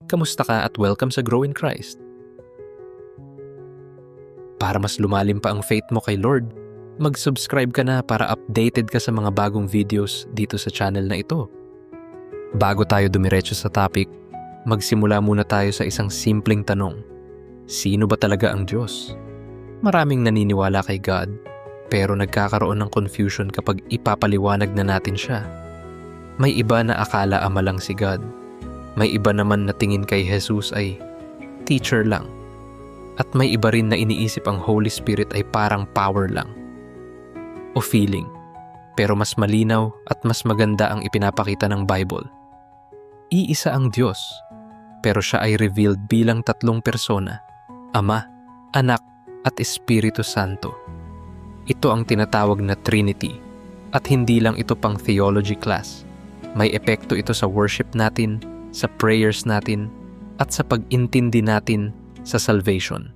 Kamusta ka at welcome sa Grow in Christ. Para mas lumalim pa ang faith mo kay Lord, mag-subscribe ka na para updated ka sa mga bagong videos dito sa channel na ito. Bago tayo dumiretso sa topic, magsimula muna tayo sa isang simpleng tanong. Sino ba talaga ang Diyos? Maraming naniniwala kay God, pero nagkakaroon ng confusion kapag ipapaliwanag na natin siya. May iba na akala ama lang si God. May iba naman na tingin kay Jesus ay teacher lang. At may iba rin na iniisip ang Holy Spirit ay parang power lang o feeling. Pero mas malinaw at mas maganda ang ipinapakita ng Bible. Iisa ang Diyos, pero siya ay revealed bilang tatlong persona, Ama, Anak, at Espiritu Santo. Ito ang tinatawag na Trinity, at hindi lang ito pang theology class. May epekto ito sa worship natin, sa prayers natin, at sa pag-intindi natin sa salvation.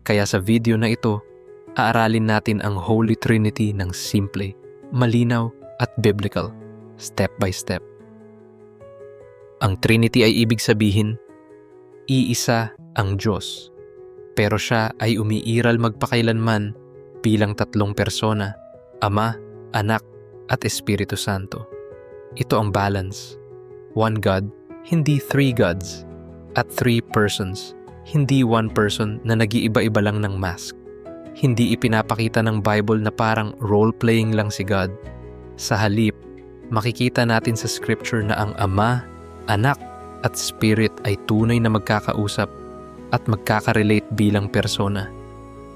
Kaya sa video na ito, aaralin natin ang Holy Trinity ng simple, malinaw at biblical, step by step. Ang Trinity ay ibig sabihin, iisa ang Diyos, pero siya ay umiiral magpakailanman bilang tatlong persona, Ama, Anak, at Espiritu Santo. Ito ang balance. One God, hindi three gods, at three persons, hindi one person na nag-iiba-iba lang ng mask. Hindi ipinapakita ng Bible na parang role-playing lang si God. Sa halip, makikita natin sa scripture na ang Ama, Anak, at Spirit ay tunay na magkakausap at magkaka-relate bilang persona.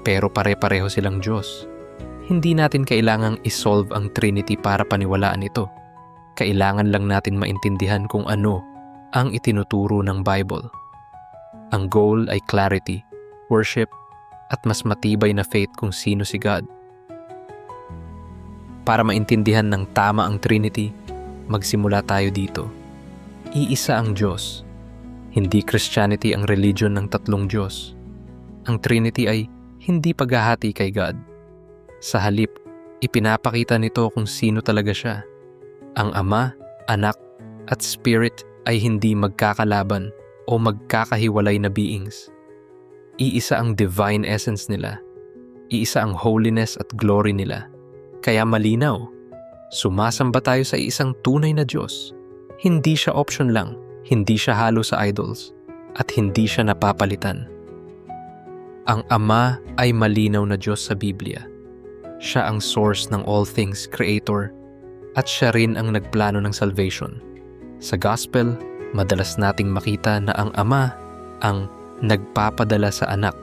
Pero pare-pareho silang Diyos. Hindi natin kailangang isolve ang Trinity para paniwalaan ito. Kailangan lang natin maintindihan kung ano ang itinuturo ng Bible. Ang goal ay clarity, worship, at mas matibay na faith kung sino si God. Para maintindihan ng tama ang Trinity, magsimula tayo dito. Iisa ang Diyos. Hindi Christianity ang religion ng tatlong Diyos. Ang Trinity ay hindi paghahati kay God. Sa halip, ipinapakita nito kung sino talaga siya. Ang Ama, Anak, at Spirit ay hindi magkakalaban o magkakahiwalay na beings. Iisa ang divine essence nila. Iisa ang holiness at glory nila. Kaya malinaw, sumasamba tayo sa isang tunay na Diyos. Hindi siya option lang, hindi siya halo sa idols, at hindi siya napapalitan. Ang Ama ay malinaw na Diyos sa Biblia. Siya ang source ng all things, creator, at siya rin ang nagplano ng salvation. Sa Gospel, madalas nating makita na ang Ama ang nagpapadala sa Anak.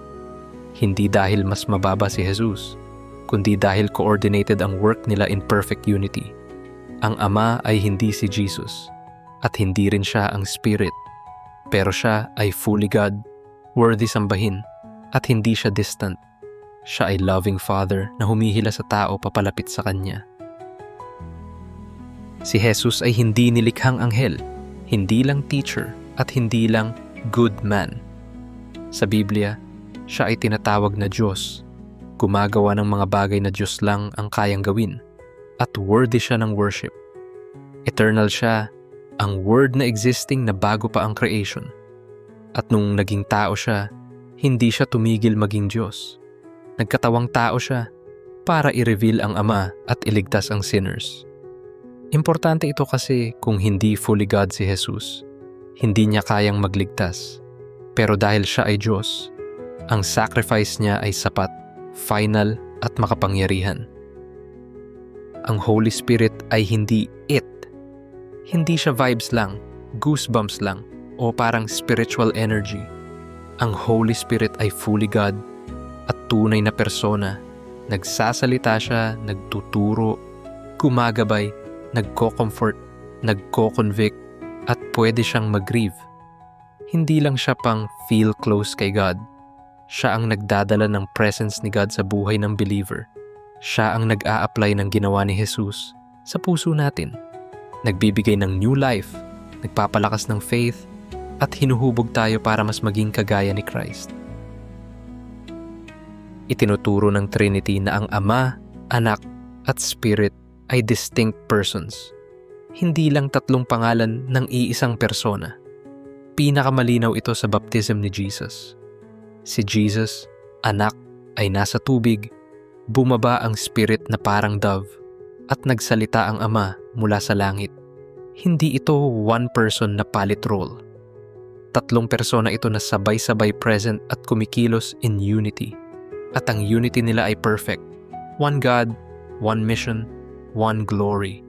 Hindi dahil mas mababa si Jesus, kundi dahil coordinated ang work nila in perfect unity. Ang Ama ay hindi si Jesus, at hindi rin siya ang Spirit. Pero siya ay fully God, worthy sambahin, at hindi siya distant. Siya ay loving Father na humihila sa tao papalapit sa Kanya. Si Jesus ay hindi nilikhang anghel, hindi lang teacher, at hindi lang good man. Sa Biblia, siya ay tinatawag na Diyos. Gumagawa ng mga bagay na Diyos lang ang kayang gawin, at worthy siya ng worship. Eternal siya, ang Word na existing na bago pa ang creation. At nung naging tao siya, hindi siya tumigil maging Diyos. Nagkatawang tao siya para i-reveal ang Ama at iligtas ang sinners. Importante ito kasi kung hindi fully God si Jesus, hindi niya kayang magligtas. Pero dahil siya ay Diyos, ang sacrifice niya ay sapat, final at makapangyarihan. Ang Holy Spirit ay hindi it. Hindi siya vibes lang, goosebumps lang, o parang spiritual energy. Ang Holy Spirit ay fully God at tunay na persona. Nagsasalita siya, nagtuturo, gumagabay, nagko-comfort, nagko-convict, at pwede siyang mag-grieve. Hindi lang siya pang feel close kay God. Siya ang nagdadala ng presence ni God sa buhay ng believer. Siya ang nag-a-apply ng ginawa ni Jesus sa puso natin. Nagbibigay ng new life, nagpapalakas ng faith, at hinuhubog tayo para mas maging kagaya ni Christ. Itinuturo ng Trinity na ang Ama, Anak, at Spirit ay distinct persons. Hindi lang tatlong pangalan ng iisang persona. Pinakamalinaw ito sa baptism ni Jesus. Si Jesus, anak, ay nasa tubig, bumaba ang spirit na parang dove, at nagsalita ang Ama mula sa langit. Hindi ito one person na palit role. 3 persona ito na sabay-sabay present at kumikilos in unity. At ang unity nila ay perfect. One God, one mission, one glory.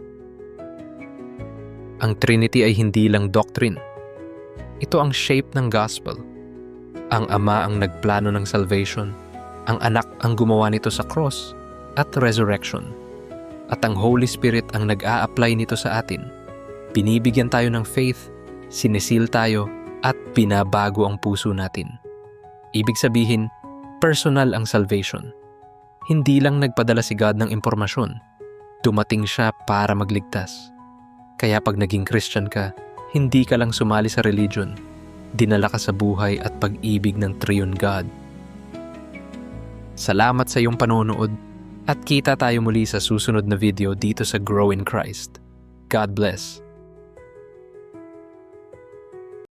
Ang Trinity ay hindi lang doctrine. Ito ang shape ng gospel. Ang Ama ang nagplano ng salvation, ang Anak ang gumawa nito sa cross at resurrection, at ang Holy Spirit ang nag-a-apply nito sa atin. Binibigyan tayo ng faith, sinisil tayo, at binabago ang puso natin. Ibig sabihin, personal ang salvation. Hindi lang nagpadala si God ng impormasyon, dumating siya para magligtas. Kaya pag naging Christian ka, hindi ka lang sumali sa religion, dinala ka sa buhay at pag-ibig ng Triune God. Salamat sa iyong panonood at kita tayo muli sa susunod na video dito sa Grow in Christ. God bless.